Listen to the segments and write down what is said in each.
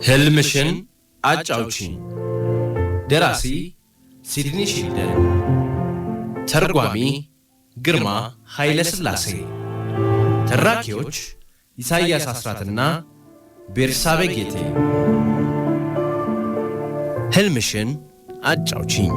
ህልምሽን አጫውቺኝ። ደራሲ ሲድኒ ሺልደን፣ ተርጓሚ ግርማ ኃይለ ሥላሴ፣ ተራኪዎች ኢሳይያስ አስራትና ቤርሳቤ ጌቴ። ህልምሽን አጫውቺኝ።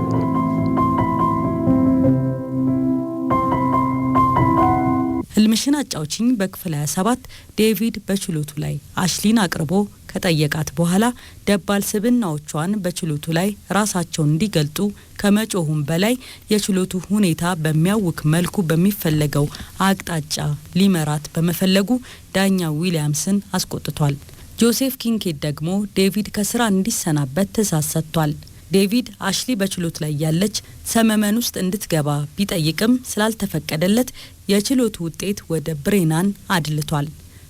ህልምሽን አጫውቺኝ በክፍል 27 ዴቪድ በችሎቱ ላይ አሽሊን አቅርቦ ከጠየቃት በኋላ ደባል ስብናዎቿን በችሎቱ ላይ ራሳቸውን እንዲገልጡ ከመጮሁም በላይ የችሎቱ ሁኔታ በሚያውክ መልኩ በሚፈለገው አቅጣጫ ሊመራት በመፈለጉ ዳኛ ዊሊያምስን አስቆጥቷል። ጆሴፍ ኪንኬድ ደግሞ ዴቪድ ከስራ እንዲሰናበት ትዕዛዝ ሰጥቷል። ዴቪድ አሽሊ በችሎት ላይ ያለች ሰመመን ውስጥ እንድትገባ ቢጠይቅም ስላልተፈቀደለት የችሎቱ ውጤት ወደ ብሬናን አድልቷል።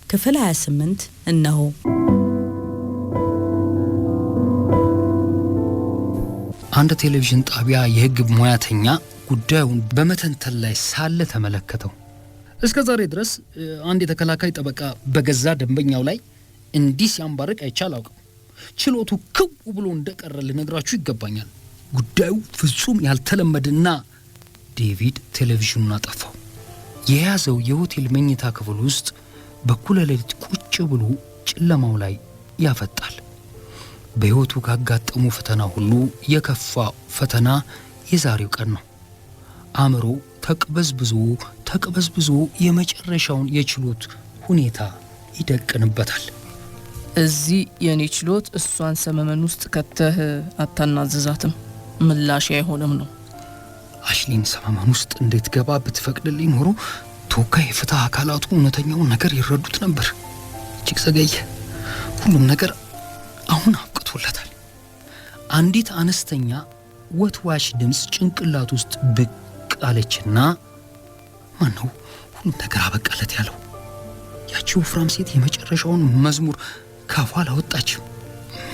ክፍል 28 እነሆ። አንድ ቴሌቪዥን ጣቢያ የህግ ሙያተኛ ጉዳዩን በመተንተን ላይ ሳለ ተመለከተው። እስከዛሬ ድረስ አንድ የተከላካይ ጠበቃ በገዛ ደንበኛው ላይ እንዲህ ሲያንባርቅ አይቻላውቅም። ችሎቱ ክው ብሎ እንደቀረ ልነግራችሁ ይገባኛል። ጉዳዩ ፍጹም ያልተለመደና ዴቪድ ቴሌቪዥኑን አጠፋው። የያዘው የሆቴል መኝታ ክፍል ውስጥ በኩለ ሌሊት ቁጭ ብሎ ጨለማው ላይ ያፈጣል። በህይወቱ ካጋጠሙ ፈተና ሁሉ የከፋ ፈተና የዛሬው ቀን ነው። አእምሮ ተቅበዝብዞ የመጨረሻውን የችሎት ሁኔታ ይደቅንበታል። እዚህ የኔ ችሎት እሷን ሰመመን ውስጥ ከተህ አታናዝዛትም፣ ምላሽ አይሆንም ነው። አሽሊን ሰመመን ውስጥ እንድትገባ ብትፈቅድልኝ ኖሮ ተወካይ የፍትህ አካላቱ እውነተኛውን ነገር ይረዱት ነበር። እጅግ ዘገየ። ሁሉም ነገር አሁን አብቅቶለታል። አንዲት አነስተኛ ወትዋሽ ድምፅ ጭንቅላት ውስጥ ብቅ አለችና ማነው ሁሉም ነገር አበቃለት ያለው? ያቺ ወፍራም ሴት የመጨረሻውን መዝሙር ካፏ አላወጣችም።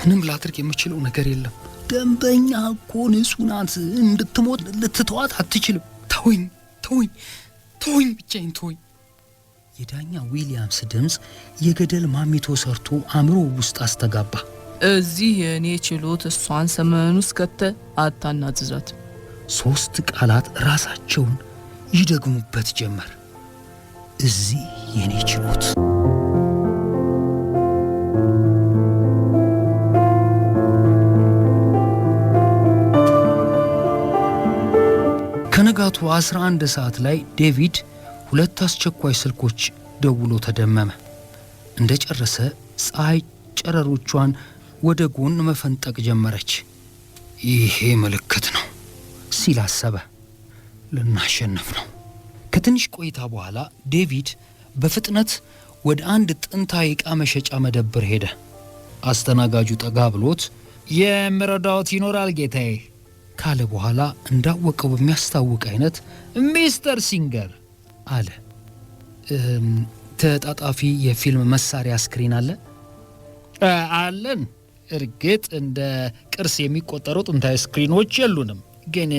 ምንም ላድርግ የምችለው ነገር የለም። ደንበኛ እኮ ንጹህ ናት፣ እንድትሞት ልትተዋት አትችልም። ተወኝ፣ ብቻዬን ተወኝ። የዳኛ ዊሊያምስ ድምፅ የገደል ማሚቶ ሰርቶ አእምሮ ውስጥ አስተጋባ። እዚህ የኔ ችሎት እሷን ሰመመን ውስጥ ከተህ አታናዝዛት። 3 ቃላት ራሳቸውን ይደግሙበት ጀመር። እዚህ የኔ ችሎት። ከንጋቱ 11 ሰዓት ላይ ዴቪድ 2 አስቸኳይ ስልኮች ደውሎ ተደመመ። እንደጨረሰ ፀሐይ ጨረሮቿን ወደ ጎን መፈንጠቅ ጀመረች። ይሄ ምልክት ነው ሲል አሰበ። ልናሸንፍ ነው። ከትንሽ ቆይታ በኋላ ዴቪድ በፍጥነት ወደ አንድ ጥንታዊ ዕቃ መሸጫ መደብር ሄደ። አስተናጋጁ ጠጋ ብሎት የምረዳዎት ይኖራል ጌታዬ ካለ በኋላ እንዳወቀው በሚያስታውቅ አይነት ሚስተር ሲንገር አለ። ተጣጣፊ የፊልም መሳሪያ ስክሪን አለ? አለን። እርግጥ እንደ ቅርስ የሚቆጠሩ ጥንታዊ ስክሪኖች የሉንም፣ ግን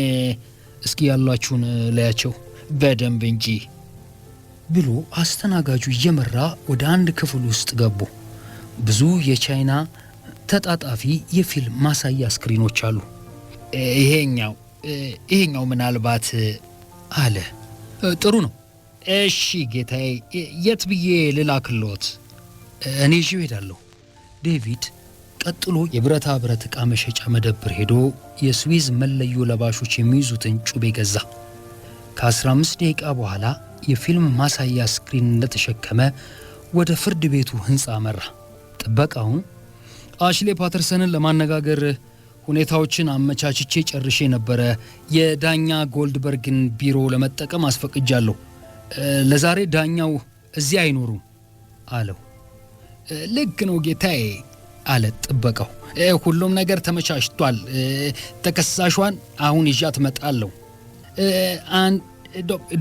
እስኪ ያሏችሁን ለያቸው በደንብ እንጂ ብሎ አስተናጋጁ እየመራ ወደ አንድ ክፍል ውስጥ ገቡ። ብዙ የቻይና ተጣጣፊ የፊልም ማሳያ ስክሪኖች አሉ። ይሄኛው ምናልባት አለ። ጥሩ ነው። እሺ ጌታዬ፣ የት ብዬ ልላክልዎት? እኔ ይዤው ሄዳለሁ። ዴቪድ ቀጥሎ የብረታ ብረት ዕቃ መሸጫ መደብር ሄዶ የስዊዝ መለዮ ለባሾች የሚይዙትን ጩቤ ገዛ። ከ15 ደቂቃ በኋላ የፊልም ማሳያ ስክሪን እንደተሸከመ ወደ ፍርድ ቤቱ ህንፃ አመራ። ጥበቃውን አሽሌ ፓተርሰንን ለማነጋገር ሁኔታዎችን አመቻችቼ ጨርሼ ነበረ። የዳኛ ጎልድበርግን ቢሮ ለመጠቀም አስፈቅጃለሁ። ለዛሬ ዳኛው እዚህ አይኖሩም አለው። ልክ ነው ጌታዬ አለ ጥበቃው። ሁሉም ነገር ተመቻችቷል። ተከሳሿን አሁን ይዣት እመጣለሁ።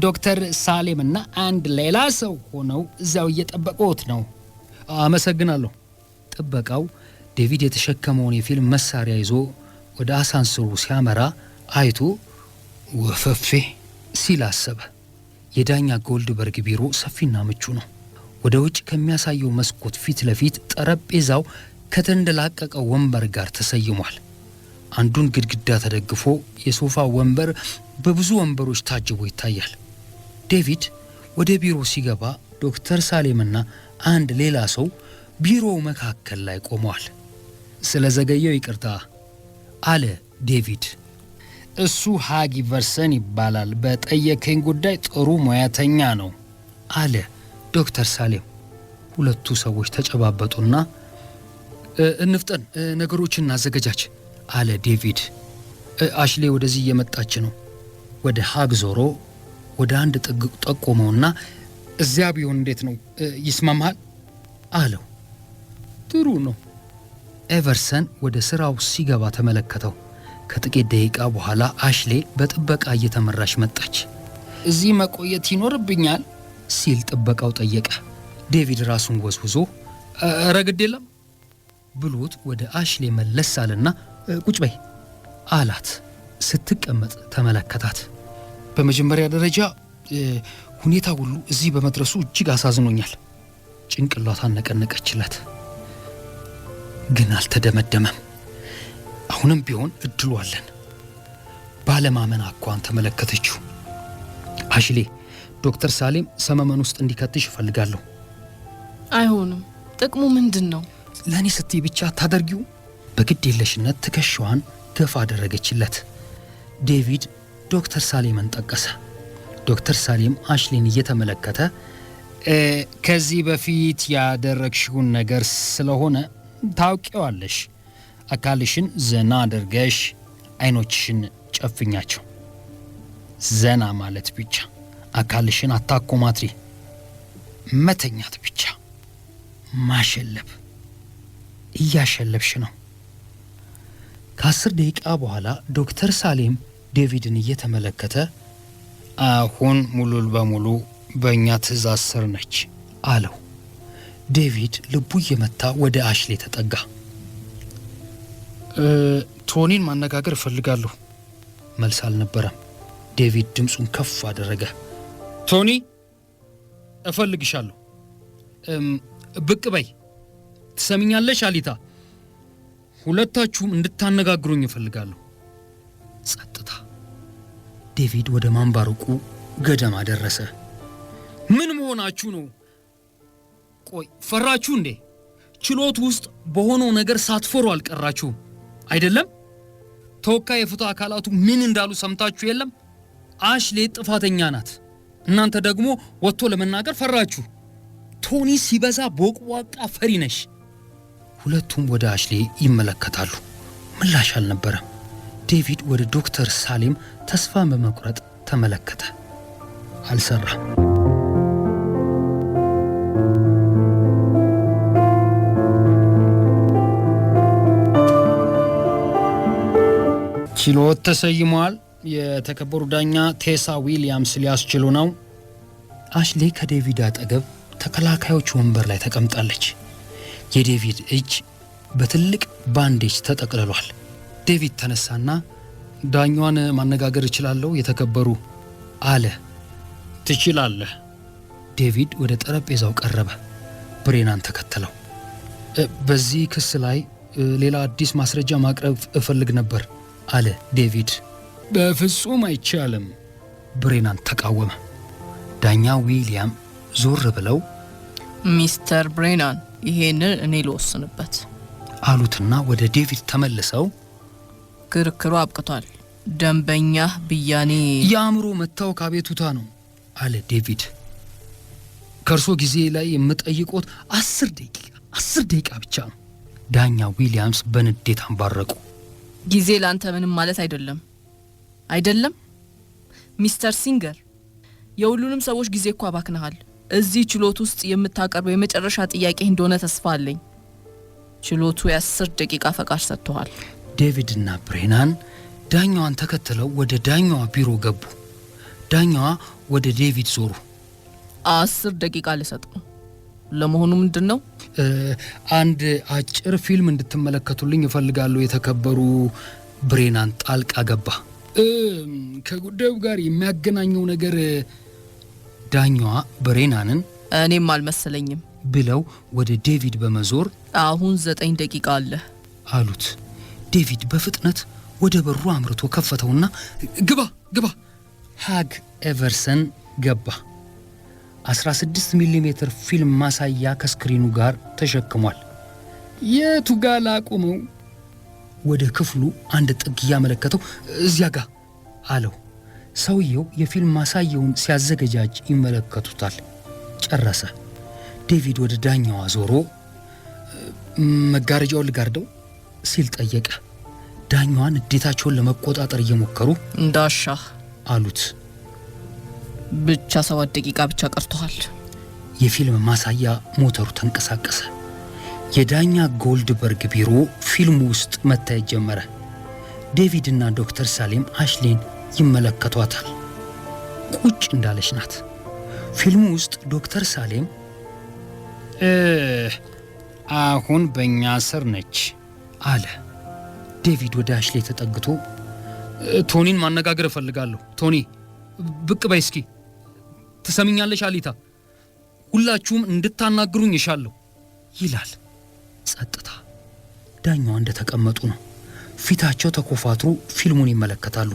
ዶክተር ሳሌም እና አንድ ሌላ ሰው ሆነው እዚያው እየጠበቁት ነው። አመሰግናለሁ። ጥበቃው ዴቪድ የተሸከመውን የፊልም መሳሪያ ይዞ ወደ አሳንስሩ ሲያመራ አይቶ ወፈፌ ሲል አሰበ። የዳኛ ጎልድበርግ ቢሮ ሰፊና ምቹ ነው። ወደ ውጭ ከሚያሳየው መስኮት ፊት ለፊት ጠረጴዛው ከተንደላቀቀ ወንበር ጋር ተሰይሟል። አንዱን ግድግዳ ተደግፎ የሶፋ ወንበር በብዙ ወንበሮች ታጅቦ ይታያል። ዴቪድ ወደ ቢሮ ሲገባ ዶክተር ሳሌምና አንድ ሌላ ሰው ቢሮው መካከል ላይ ቆመዋል። ስለዘገየው ይቅርታ አለ ዴቪድ። እሱ ሃጊ ቨርሰን ይባላል። በጠየከኝ ጉዳይ ጥሩ ሙያተኛ ነው አለ ዶክተር ሳሌም። ሁለቱ ሰዎች ተጨባበጡና እንፍጠን፣ ነገሮችን እናዘገጃች አለ ዴቪድ። አሽሌ ወደዚህ እየመጣች ነው። ወደ ሃግ ዞሮ ወደ አንድ ጥግ ጠቆመውና እዚያ ቢሆን እንዴት ነው ይስማማል አለው። ጥሩ ነው። ኤቨርሰን ወደ ስራው ሲገባ ተመለከተው። ከጥቂት ደቂቃ በኋላ አሽሌ በጥበቃ እየተመራች መጣች። እዚህ መቆየት ይኖርብኛል ሲል ጥበቃው ጠየቀ። ዴቪድ ራሱን ወዝውዞ ረግድ የለም ብሎት ወደ አሽሌ መለስ አለና ቁጭ በይ አላት። ስትቀመጥ ተመለከታት። በመጀመሪያ ደረጃ ሁኔታ ሁሉ እዚህ በመድረሱ እጅግ አሳዝኖኛል። ጭንቅላቷን ነቀነቀችለት። ግን አልተደመደመም። አሁንም ቢሆን እድሉ አለን። ባለማመን አኳን ተመለከተችው። አሽሌ፣ ዶክተር ሳሌም ሰመመን ውስጥ እንዲከትሽ እፈልጋለሁ። አይሆንም። ጥቅሙ ምንድን ነው? ለእኔ ስትይ ብቻ ታደርጊው። በግድ የለሽነት ትከሻዋን ገፋ አደረገችለት። ዴቪድ ዶክተር ሳሌምን ጠቀሰ። ዶክተር ሳሌም አሽሌን እየተመለከተ ከዚህ በፊት ያደረግሽውን ነገር ስለሆነ ታውቂዋለሽ። አካልሽን ዘና አድርገሽ አይኖችሽን ጨፍኛቸው። ዘና ማለት ብቻ፣ አካልሽን አታኮማትሪ። መተኛት ብቻ፣ ማሸለብ። እያሸለብሽ ነው። ከ10 ደቂቃ በኋላ ዶክተር ሳሌም ዴቪድን እየተመለከተ አሁን ሙሉ በሙሉ በእኛ ትእዛዝ ስር ነች አለው። ዴቪድ ልቡ እየመታ ወደ አሽሌ ተጠጋ። ቶኒን ማነጋገር እፈልጋለሁ። መልስ አልነበረም። ዴቪድ ድምፁን ከፍ አደረገ። ቶኒ፣ እፈልግሻለሁ። ብቅ በይ። ትሰሚኛለሽ አሊታ? ሁለታችሁም እንድታነጋግሩኝ እፈልጋለሁ። ጸጥታ። ዴቪድ ወደ ማንባረቁ ገደማ ደረሰ። ምን መሆናችሁ ነው? ቆይ ፈራችሁ እንዴ? ችሎት ውስጥ በሆነው ነገር ሳትፈሩ አልቀራችሁም አይደለም? ተወካይ የፍትህ አካላቱ ምን እንዳሉ ሰምታችሁ የለም? አሽሌ ጥፋተኛ ናት። እናንተ ደግሞ ወጥቶ ለመናገር ፈራችሁ። ቶኒ ሲበዛ ቦቅቧቃ ፈሪ ነሽ። ሁለቱም ወደ አሽሌ ይመለከታሉ። ምላሽ አልነበረም። ዴቪድ ወደ ዶክተር ሳሌም ተስፋ በመቁረጥ ተመለከተ። አልሰራም። ችሎት ተሰይሟል። የተከበሩ ዳኛ ቴሳ ዊሊያምስ ሊያስችሉ ነው። አሽሌ ከዴቪድ አጠገብ ተከላካዮች ወንበር ላይ ተቀምጣለች። የዴቪድ እጅ በትልቅ ባንዴጅ ተጠቅልሏል። ዴቪድ ተነሳና ዳኛዋን ማነጋገር እችላለሁ የተከበሩ አለ። ትችላለህ። ዴቪድ ወደ ጠረጴዛው ቀረበ። ብሬናን ተከተለው። በዚህ ክስ ላይ ሌላ አዲስ ማስረጃ ማቅረብ እፈልግ ነበር አለ ዴቪድ። በፍጹም አይቻልም፣ ብሬናን ተቃወመ። ዳኛ ዊሊያም ዞር ብለው ሚስተር ብሬናን፣ ይሄንን እኔ ልወስንበት አሉትና ወደ ዴቪድ ተመልሰው ክርክሩ አብቅቷል። ደንበኛህ ብያኔ የአእምሮ መታወክ አቤቱታ ነው አለ ዴቪድ። ከእርሶ ጊዜ ላይ የምጠይቆት 10 ደቂቃ ብቻ ነው። ዳኛ ዊሊያምስ በንዴት አንባረቁ። ጊዜ ላንተ ምንም ማለት አይደለም ሚስተር ሲንገር፣ የሁሉንም ሰዎች ጊዜ እኮ አባክነሃል። እዚህ ችሎት ውስጥ የምታቀርበው የመጨረሻ ጥያቄ እንደሆነ ተስፋ አለኝ። ችሎቱ የ10 ደቂቃ ፈቃድ ሰጥቷል። ዴቪድና ብሬናን ዳኛዋን ተከትለው ወደ ዳኛዋ ቢሮ ገቡ። ዳኛዋ ወደ ዴቪድ ዞሩ። 10 ደቂቃ ልሰጥ ነው። ለመሆኑ ምንድን ነው? አንድ አጭር ፊልም እንድትመለከቱልኝ እፈልጋለሁ የተከበሩ። ብሬናን ጣልቃ ገባ። ከጉዳዩ ጋር የሚያገናኘው ነገር ዳኛዋ ብሬናንን እኔም አልመሰለኝም ብለው ወደ ዴቪድ በመዞር አሁን 9 ደቂቃ አለ አሉት። ዴቪድ በፍጥነት ወደ በሩ አምርቶ ከፈተውና ግባ ግባ። ሃግ ኤቨርሰን ገባ። 16 ሚሊ ሜትር ፊልም ማሳያ ከስክሪኑ ጋር ተሸክሟል። የቱ ጋር ላቁመው? ወደ ክፍሉ አንድ ጥግ ያመለከተው እዚያ ጋር አለው። ሰውየው የፊልም ማሳያውን ሲያዘገጃጅ ይመለከቱታል። ጨረሰ። ዴቪድ ወደ ዳኛዋ ዞሮ መጋረጃውን ልጋርደው ሲል ጠየቀ። ዳኛዋን ንዴታቸውን ለመቆጣጠር እየሞከሩ እንዳሻህ አሉት። ብቻ 7 ደቂቃ ብቻ ቀርቷል። የፊልም ማሳያ ሞተሩ ተንቀሳቀሰ። የዳኛ ጎልድበርግ ቢሮ ፊልሙ ውስጥ መታየት ጀመረ። ዴቪድና ዶክተር ሳሌም አሽሊን ይመለከቷታል። ቁጭ እንዳለች ናት። ፊልሙ ውስጥ ዶክተር ሳሌም አሁን በእኛ ስር ነች አለ። ዴቪድ ወደ አሽሌ ተጠግቶ ቶኒን ማነጋገር እፈልጋለሁ። ቶኒ ብቅ በይ እስኪ። ትሰሚኛለሽ አሊታ? ሁላችሁም እንድታናግሩኝ ይሻለሁ ይላል። ጸጥታ። ዳኛዋ እንደተቀመጡ ነው። ፊታቸው ተኮፋትሮ ፊልሙን ይመለከታሉ።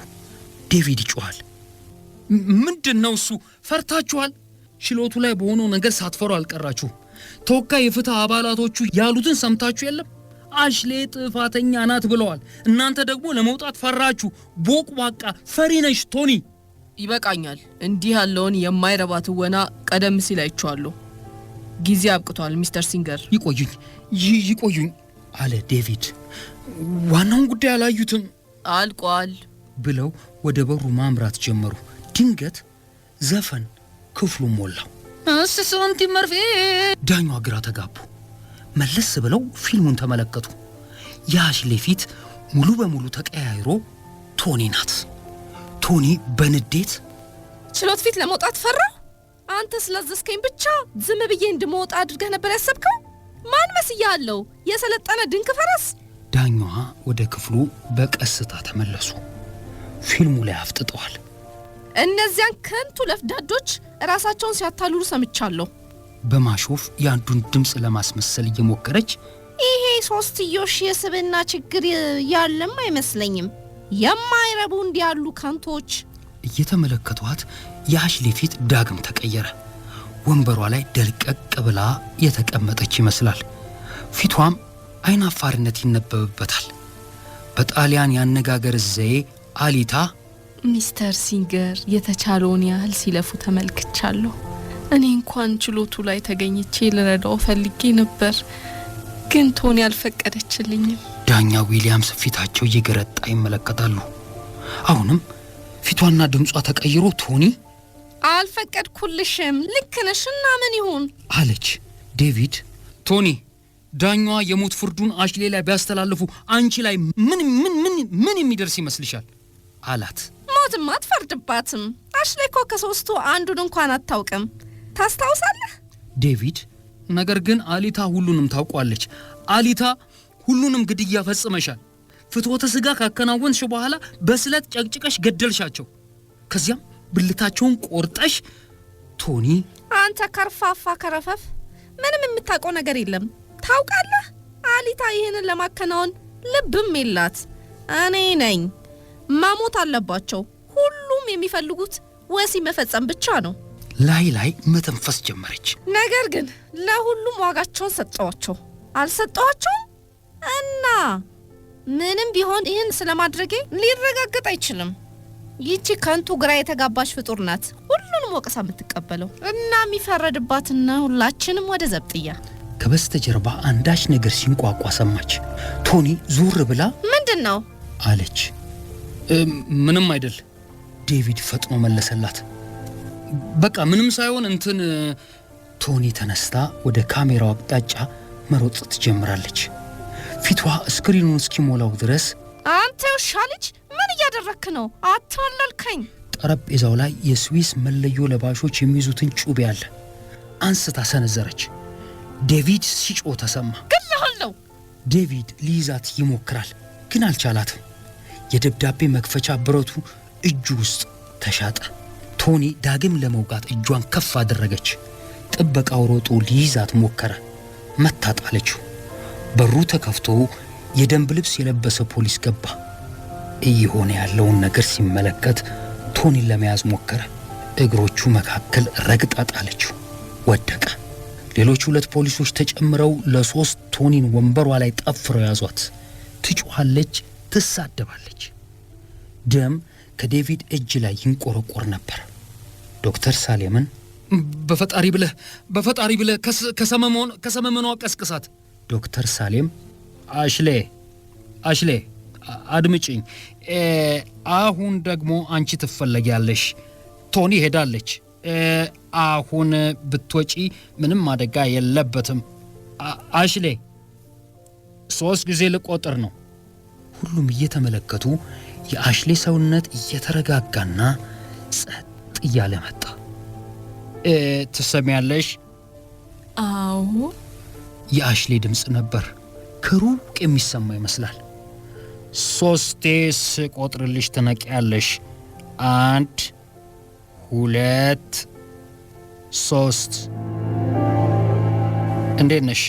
ዴቪድ ይጮሃል። ምንድን ነው እሱ? ፈርታችኋል? ችሎቱ ላይ በሆነው ነገር ሳትፈሩ አልቀራችሁ። ተወካይ የፍትህ አባላቶቹ ያሉትን ሰምታችሁ የለም? አሽሌ ጥፋተኛ ናት ብለዋል። እናንተ ደግሞ ለመውጣት ፈራችሁ። ቦቅቧቃ ፈሪ ነሽ ቶኒ። ይበቃኛል። እንዲህ ያለውን የማይረባ ትወና ቀደም ሲል አይቼዋለሁ። ጊዜ አብቅቷል ሚስተር ሲንገር። ይቆዩኝ አለ ዴቪድ። ዋናውን ጉዳይ አላዩትም። አልቋል ብለው ወደ በሩ ማምራት ጀመሩ። ድንገት ዘፈን ክፍሉ ሞላው። አስሰንቲ መርፌ። ዳኛዋ ግራ ተጋቡ። መለስ ብለው ፊልሙን ተመለከቱ። የአሽሌ ፊት ሙሉ በሙሉ ተቀያይሮ ቶኒ ናት። ቶኒ በንዴት ችሎት ፊት ለመውጣት ፈራ? አንተ ስላዘዝከኝ ብቻ ዝም ብዬ እንድመውጣ አድርገህ ነበር ያሰብከው? ማን መስያለሁ? የሰለጠነ ድንክ ፈረስ። ዳኛዋ ወደ ክፍሉ በቀስታ ተመለሱ። ፊልሙ ላይ አፍጥጠዋል። እነዚያን ከንቱ ለፍዳዶች ራሳቸውን ሲያታልሉ ሰምቻለሁ። በማሾፍ የአንዱን ድምፅ ለማስመሰል እየሞከረች ይሄ ሶስትዮሽ የስብና ችግር ያለም አይመስለኝም። የማይረቡ እንዲያሉ ከንቶች። እየተመለከቷት የአሽሌ ፊት ዳግም ተቀየረ። ወንበሯ ላይ ደልቀቅ ብላ የተቀመጠች ይመስላል። ፊቷም አይናፋርነት ይነበብበታል። በጣሊያን ያነጋገር ዘዬ አሊታ ሚስተር ሲንገር የተቻለውን ያህል ሲለፉ ተመልክቻለሁ። እኔ እንኳን ችሎቱ ላይ ተገኝቼ ልረዳው ፈልጌ ነበር፣ ግን ቶኒ አልፈቀደችልኝም። ዳኛ ዊሊያምስ ፊታቸው እየገረጣ ይመለከታሉ። አሁንም ፊቷና ድምጿ ተቀይሮ ቶኒ አልፈቀድኩልሽም፣ ልክ ነሽና ምን ይሁን አለች። ዴቪድ ቶኒ ዳኛዋ የሞት ፍርዱን አሽሌ ላይ ቢያስተላልፉ አንቺ ላይ ምን የሚደርስ ይመስልሻል አላት። ሞትም አትፈርድባትም። አሽሌ እኮ ከሶስቱ አንዱን እንኳን አታውቅም። ታስታውሳለህ? ዴቪድ ነገር ግን አሊታ ሁሉንም ታውቋለች። አሊታ ሁሉንም ግድያ ፈጽመሻል። ፍትወተ ስጋ ካከናወንሽ በኋላ በስለት ጨቅጭቀሽ ገደልሻቸው። ከዚያም ብልታቸውን ቆርጠሽ ቶኒ አንተ ከርፋፋ ከረፈፍ፣ ምንም የምታውቀው ነገር የለም። ታውቃለህ፣ አሊታ ይህንን ለማከናወን ልብም የላት። እኔ ነኝ። ማሞት አለባቸው። ሁሉም የሚፈልጉት ወሲ መፈጸም ብቻ ነው። ላይ መተንፈስ ጀመረች። ነገር ግን ለሁሉም ዋጋቸውን ሰጠዋቸው። አልሰጠዋቸውም እና ምንም ቢሆን ይህን ስለማድረጌ ሊረጋገጥ አይችልም። ይቺ ከንቱ ግራ የተጋባሽ ፍጡር ናት ሁሉንም ወቀሳ የምትቀበለው እና የሚፈረድባትና ሁላችንም ወደ ዘብጥያ። ከበስተጀርባ አንዳች ነገር ሲንቋቋ ሰማች። ቶኒ ዙር ብላ ምንድነው አለች። ምንም አይደል ዴቪድ ፈጥኖ መለሰላት። በቃ ምንም ሳይሆን እንትን። ቶኒ ተነስታ ወደ ካሜራው አቅጣጫ መሮጥ ትጀምራለች። ፊቷ ስክሪኑን እስኪሞላው ድረስ አንተ ውሻ ልጅ ምን እያደረክ ነው? አታለልከኝ። ጠረጴዛው ላይ የስዊስ መለዮ ለባሾች የሚይዙትን ጩቤ አለ። አንስታ ሰነዘረች። ዴቪድ ሲጮህ ተሰማ። ገለሃለሁ። ዴቪድ ሊይዛት ይሞክራል፣ ግን አልቻላትም። የደብዳቤ መክፈቻ ብረቱ እጁ ውስጥ ተሻጠ። ቶኒ ዳግም ለመውጋት እጇን ከፍ አደረገች። ጥበቃው ሮጦ ሊይዛት ሞከረ። መታጣለችው። በሩ ተከፍቶ የደንብ ልብስ የለበሰ ፖሊስ ገባ። እየሆነ ያለውን ነገር ሲመለከት ቶኒን ለመያዝ ሞከረ። እግሮቹ መካከል ረግጣ ጣለችው። ወደቀ። ሌሎች 2 ፖሊሶች ተጨምረው ለ3 ቶኒን ወንበሯ ላይ ጠፍረው ያዟት። ትጮኻለች፣ ትሳደባለች። ደም ከዴቪድ እጅ ላይ ይንቆረቆር ነበር። ዶክተር ሳሌምን በፈጣሪ ብለህ ከሰመመኗ ቀስቅሳት። ዶክተር ሳሌም አሽሌ አድምጪኝ፣ አሁን ደግሞ አንቺ ትፈለጊያለሽ። ቶኒ ሄዳለች። አሁን ብትወጪ ምንም አደጋ የለበትም። አሽሌ 3 ጊዜ ልቆጥር ነው። ሁሉም እየተመለከቱ የአሽሌ ሰውነት እየተረጋጋና ጸጥ እያለ መጣ። ትሰሚያለሽ? አዎ። የአሽሌ ድምፅ ነበር፣ ከሩቅ የሚሰማ ይመስላል። 3 ስቆጥርልሽ ትነቂያለሽ። 1 2 3 እንዴት ነሽ?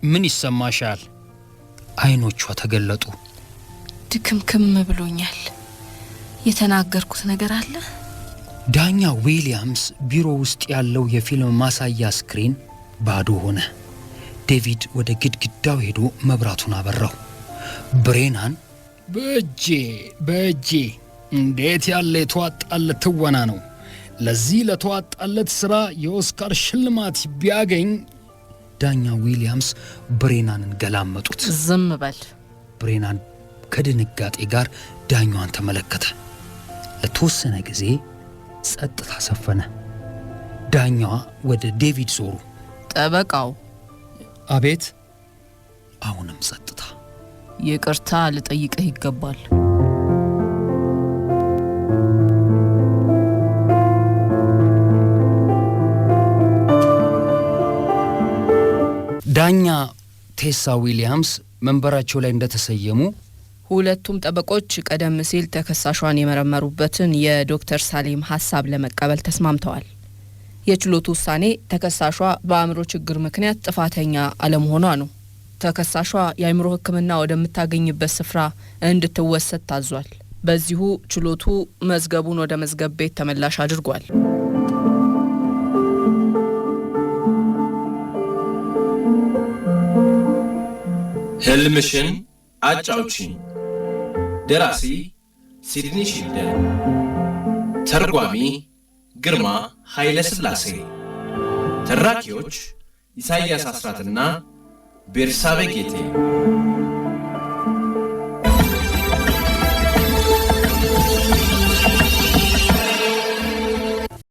ምን ይሰማሻል? አይኖቿ ተገለጡ። ድክምክም ብሎኛል። የተናገርኩት ነገር አለ? ዳኛ ዊሊያምስ ቢሮ ውስጥ ያለው የፊልም ማሳያ ስክሪን ባዶ ሆነ። ዴቪድ ወደ ግድግዳው ሄዶ መብራቱን አበራው። ብሬናን በእጄ እንዴት ያለ የተዋጣለት ትወና ነው! ለዚህ ለተዋጣለት ሥራ የኦስካር ሽልማት ቢያገኝ። ዳኛ ዊሊያምስ ብሬናንን ገላመጡት። ዝም በል። ብሬናን ከድንጋጤ ጋር ዳኛዋን ተመለከተ። ለተወሰነ ጊዜ ጸጥታ ሰፈነ። ዳኛዋ ወደ ዴቪድ ዞሩ። ጠበቃው። አቤት። አሁንም ጸጥታ። ይቅርታ ልጠይቅህ ይገባል። ዳኛ ቴሳ ዊሊያምስ መንበራቸው ላይ እንደተሰየሙ ሁለቱም ጠበቆች ቀደም ሲል ተከሳሿን የመረመሩበትን የዶክተር ሳሌም ሐሳብ ለመቀበል ተስማምተዋል። የችሎቱ ውሳኔ ተከሳሿ በአእምሮ ችግር ምክንያት ጥፋተኛ አለመሆኗ ነው። ተከሳሿ የአእምሮ ሕክምና ወደምታገኝበት ስፍራ እንድትወሰድ ታዟል። በዚሁ ችሎቱ መዝገቡን ወደ መዝገብ ቤት ተመላሽ አድርጓል። ህልምሽን አጫውቺኝ። ደራሲ ሲድኒ ሺልደን፣ ተርጓሚ ግርማ ኃይለ ሥላሴ፣ ተራኪዎች ኢሳይያስ አስራትና ቤርሳቤ ጌቴ።